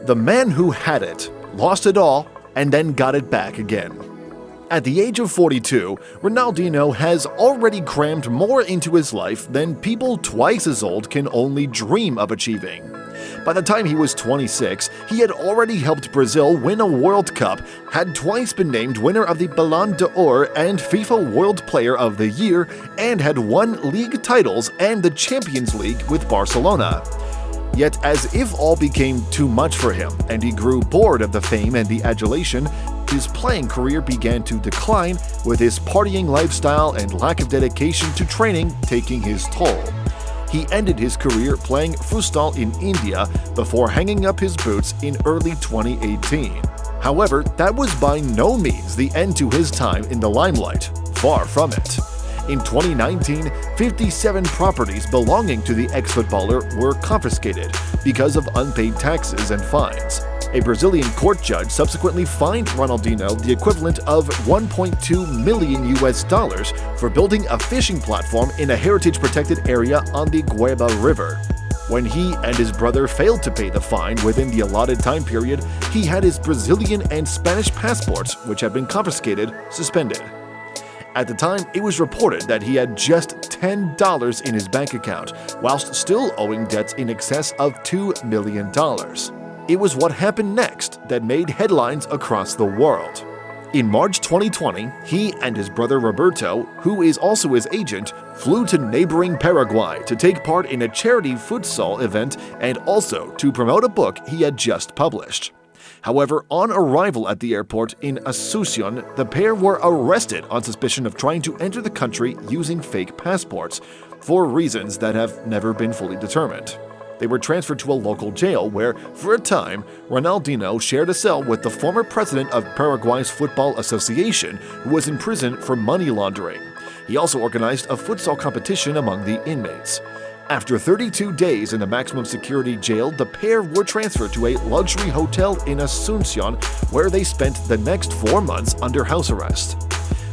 The man who had it, lost it all, and then got it back again. At the age of 42, Ronaldinho has already crammed more into his life than people twice as old can only dream of achieving. By the time he was 26, he had already helped Brazil win a World Cup, had twice been named winner of the Ballon d'Or and FIFA World Player of the Year, and had won league titles and the Champions League with Barcelona. Yet, as if all became too much for him and he grew bored of the fame and the adulation, his playing career began to decline, with his partying lifestyle and lack of dedication to training taking his toll. He ended his career playing futsal in India before hanging up his boots in early 2018. However, that was by no means the end to his time in the limelight. Far from it. In 2019, 57 properties belonging to the ex-footballer were confiscated because of unpaid taxes and fines. A Brazilian court judge subsequently fined Ronaldinho the equivalent of $1.2 million for building a fishing platform in a heritage-protected area on the Guaíba River. When he and his brother failed to pay the fine within the allotted time period, he had his Brazilian and Spanish passports, which had been confiscated, suspended. At the time, it was reported that he had just $10 in his bank account, whilst still owing debts in excess of $2 million. It was what happened next that made headlines across the world. In March 2020, he and his brother Roberto, who is also his agent, flew to neighboring Paraguay to take part in a charity futsal event and also to promote a book he had just published. However, on arrival at the airport in Asunción, the pair were arrested on suspicion of trying to enter the country using fake passports, for reasons that have never been fully determined. They were transferred to a local jail where, for a time, Ronaldinho shared a cell with the former president of Paraguay's Football Association, who was in prison for money laundering. He also organized a futsal competition among the inmates. After 32 days in the maximum security jail, the pair were transferred to a luxury hotel in Asunción, where they spent the next 4 months under house arrest.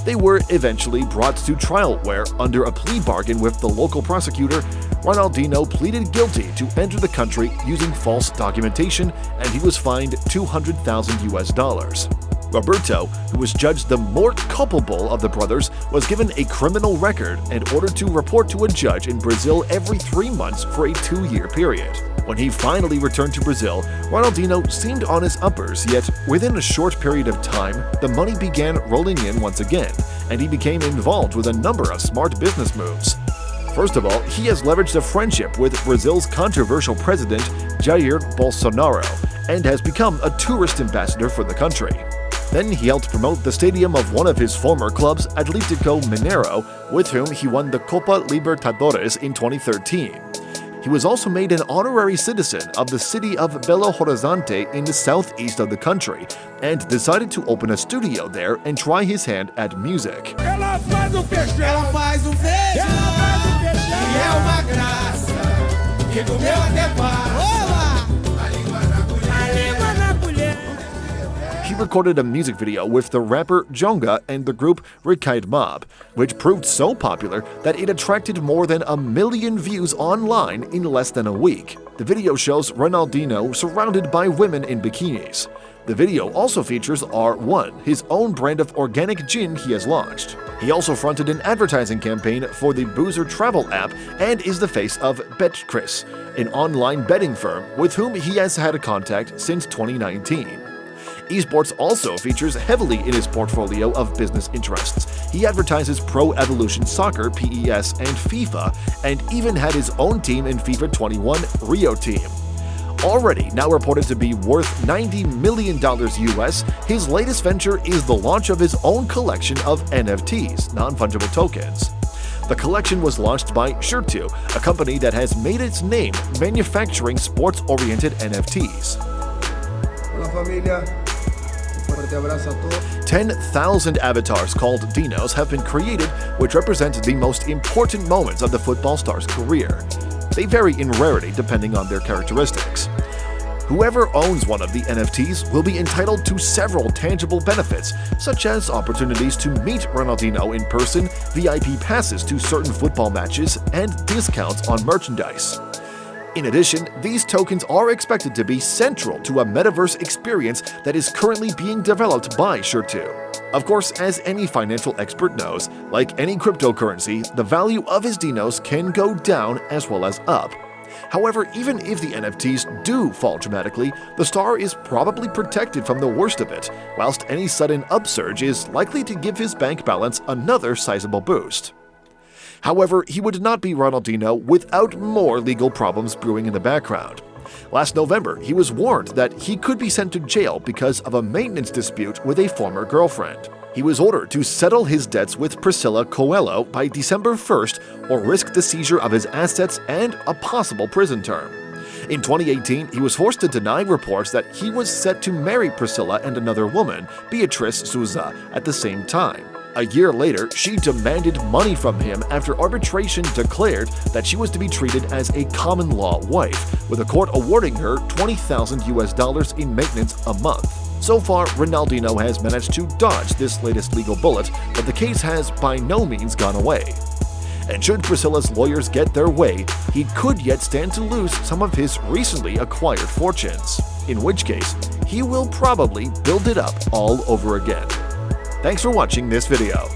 They were eventually brought to trial where, under a plea bargain with the local prosecutor, Ronaldinho pleaded guilty to enter the country using false documentation, and he was fined $200,000. Roberto, who was judged the more culpable of the brothers, was given a criminal record and ordered to report to a judge in Brazil every 3 months for a 2-year period. When he finally returned to Brazil, Ronaldinho seemed on his uppers, yet within a short period of time, the money began rolling in once again, and he became involved with a number of smart business moves. First of all, he has leveraged a friendship with Brazil's controversial president, Jair Bolsonaro, and has become a tourist ambassador for the country. Then he helped promote the stadium of one of his former clubs, Atlético Mineiro, with whom he won the Copa Libertadores in 2013. He was also made an honorary citizen of the city of Belo Horizonte in the southeast of the country, and decided to open a studio there and try his hand at music. He recorded a music video with the rapper Djonga and the group Recaid Mob, which proved so popular that it attracted more than 1 million views online in less than a week. The video shows Ronaldinho surrounded by women in bikinis. The video also features R1, his own brand of organic gin he has launched. He also fronted an advertising campaign for the Boozer travel app and is the face of BetCris, an online betting firm with whom he has had a contact since 2019. Esports also features heavily in his portfolio of business interests. He advertises Pro Evolution Soccer, PES, and FIFA, and even had his own team in FIFA 21 Rio Team. Already now reported to be worth $90 million US, his latest venture is the launch of his own collection of NFTs, non-fungible tokens. The collection was launched by Shirtu, a company that has made its name manufacturing sports-oriented NFTs. Hola familia. 10,000 avatars called Dinos have been created, which represent the most important moments of the football star's career. They vary in rarity depending on their characteristics. Whoever owns one of the NFTs will be entitled to several tangible benefits, such as opportunities to meet Ronaldinho in person, VIP passes to certain football matches, and discounts on merchandise. In addition, these tokens are expected to be central to a metaverse experience that is currently being developed by Sure2. Of course, as any financial expert knows, like any cryptocurrency, the value of his dinos can go down as well as up. However, even if the NFTs do fall dramatically, the star is probably protected from the worst of it, whilst any sudden upsurge is likely to give his bank balance another sizable boost. However, he would not be Ronaldinho without more legal problems brewing in the background. Last November, he was warned that he could be sent to jail because of a maintenance dispute with a former girlfriend. He was ordered to settle his debts with Priscilla Coelho by December 1st or risk the seizure of his assets and a possible prison term. In 2018, he was forced to deny reports that he was set to marry Priscilla and another woman, Beatrice Souza, at the same time. A year later, she demanded money from him after arbitration declared that she was to be treated as a common-law wife, with a court awarding her $20,000 in maintenance a month. So far, Ronaldinho has managed to dodge this latest legal bullet, but the case has by no means gone away. And should Priscilla's lawyers get their way, he could yet stand to lose some of his recently acquired fortunes, in which case, he will probably build it up all over again. Thanks for watching this video.